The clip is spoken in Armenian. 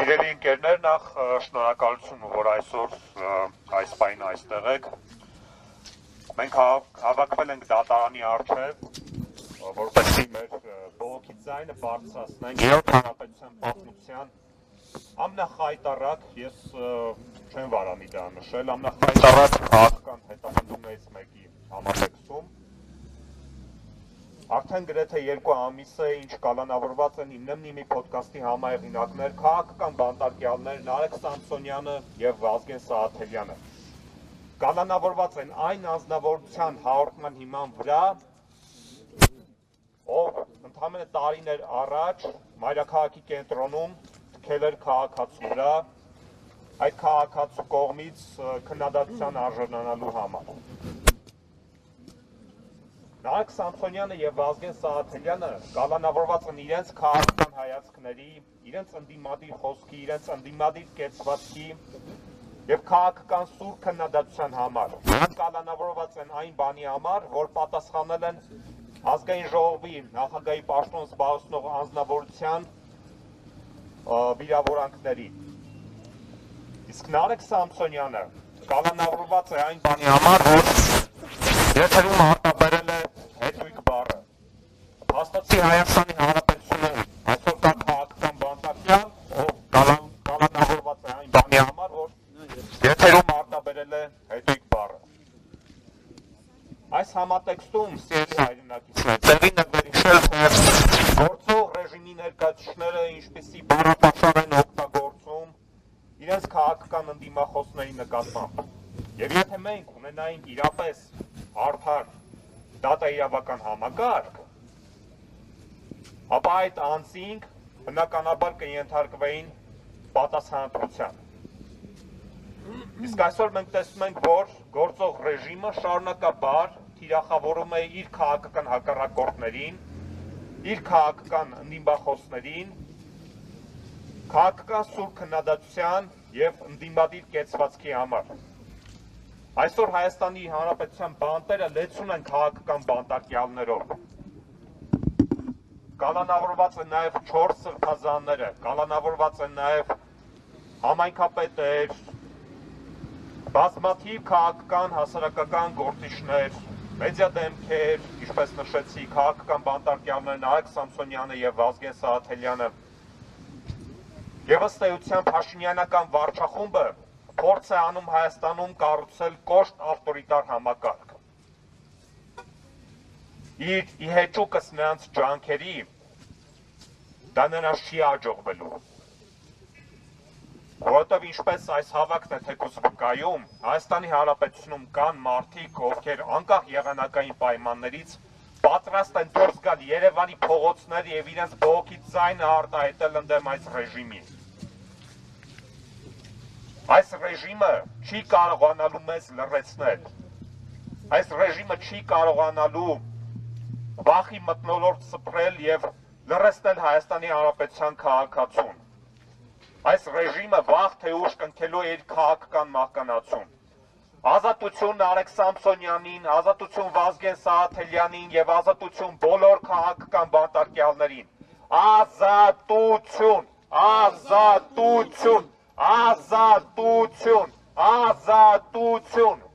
Սիրելի ընկերներ, նախ շնորհակալություն, որ այսօր այս պահին այստեղ եք։ Մենք հավաքվել ենք դատարանի առջև, որպեսզի մեր բողոքի ձայնը բարձրացնենք Երրորդ հանրապետության պատմության ամենախայտառակ, ես չեմ վարանի դա նշել, ամենախայտառակ քաղաքական հետապնդումներից մեկի համատեքստում։ Արդեն գրեթե 2 ամիս է, ինչ կալանավորված են իմնի փոդքասթի համահեղինակներ, քաղաքական բանտարկյալներ Նարեկ Սամսոնյանը եւ Վազգեն Սահաթելյանը։ Կալանավորված են այն անձնավորության հաղորդման հիման վրա, ով ընդամենը տարիներ առաջ մայրաքաղաքի կենտրոնում թքել էր քաղաքացու վրա, այդ քաղաքացու կողմից քննադատության արժանանալու համար։ Նարեկ Սամսոնյանը եւ Վազգեն Սահաթելյանը կալանավորված են իրենց քաղաքական հայացքների, իրենց ընդդիմադիր խոսքի, իրենց ընդդիմադիր կեցվածքի եւ քաղաքական սուր քննադատության համար։ Նրանք կալանավորված են այն բանի համար, որ պատասխանել են ազգային ժողովի նախագահի պաշտոն զբաղեցնող անձնավորության վիրավորանքների։ Իսկ Նարեկ Սամսոնյանը կալանավորված է այն բանի համար, որ եթերում արտաբերել է հետույք բառը։ Հաստատի Հայաստանի Հանրապետությունում այսօր կա քաղաքական բանտարկյալ, ով կալանավորված է այն բանի համար, որ եթերում արտաբերել է հետույք բառը։ Այս համատեքստում, սիրելի հայրենակիցներ, տեղին է վերհիշել, թե գործող ռեժիմի ներկայացուցիչները ինչպիսի բառապաշար են օգտագործում իրենց քաղաքական ընդդիմախոսների նկատմամբ։ Եվ եթե մենք ունենայինք իրապես արդար դատաիրավական համակարգ, ապա այդ անձինք բնականաբար կենթարկվեին պատասխանատվության։ Իսկ այսօր մենք տեսնում ենք, որ գործող ռեժիմը շարունակաբար թիրախավորում է իր քաղաքական հակառակորդներին, իր քաղաքական ընդդիմախոսներին, քաղաքական սուր քննադատության եւ ընդդիմադիր կեցվածքի համար։ Այսօր Հայաստանի Հանրապետության բանտերը լեցուն են քաղաքական բանտարկյալներով։ Կալանավորված են նաև 4 սրբազանները, կալանավորված են նաև համայնքապետեր, բազմաթիվ քաղաքական հասարակական գործիչներ, մեդիա դեմքեր, ինչպես նշեցի, քաղաքական բանտարկյալներ Նարեկ Սամսոնյանը եւ Վազգեն Սահաթելյանը։ Եվ ըստ էության Փաշինյանական վարչախումբը փորձ է անում Հայաստանում կառուցել կոշտ ավտորիտար համակարգ։ Իր իհեճուկս նրանց ջանքերի դա նրանց չի աջողվելու։ Որովհետև ինչպես այս հավաքն է թեկուզ վկայում, Հայաստանի Հանրապետությունում կան մարդիկ, ովքեր անկախ եղանակային պայմաններից պատրաստ են դուրս գալ Երևանի փողոցներ եւ իրենց բողոքի ձայնը արտահայտել ընդդեմ այս ռեժիմի։ Այս ռեժիմը չի կարողանալու մեզ լռեցնել։ Այս ռեժիմը չի կարողանալու վախի մթնոլորտ սփռել եւ լռեցնել Հայաստանի Հանրապետության քաղաքացուն։ Այս ռեժիմը վաղ թե ուշ կնքելու է իր քաղաքական մահկանացուն։ Ազատություն Նարեկ Սամսոնյանին, ազատություն Վազգեն Սահաթելյանին եւ ազատություն բոլոր քաղաքական բանտարկյալներին։ Ազատություն, ազատություն, ազատություն, ազատություն։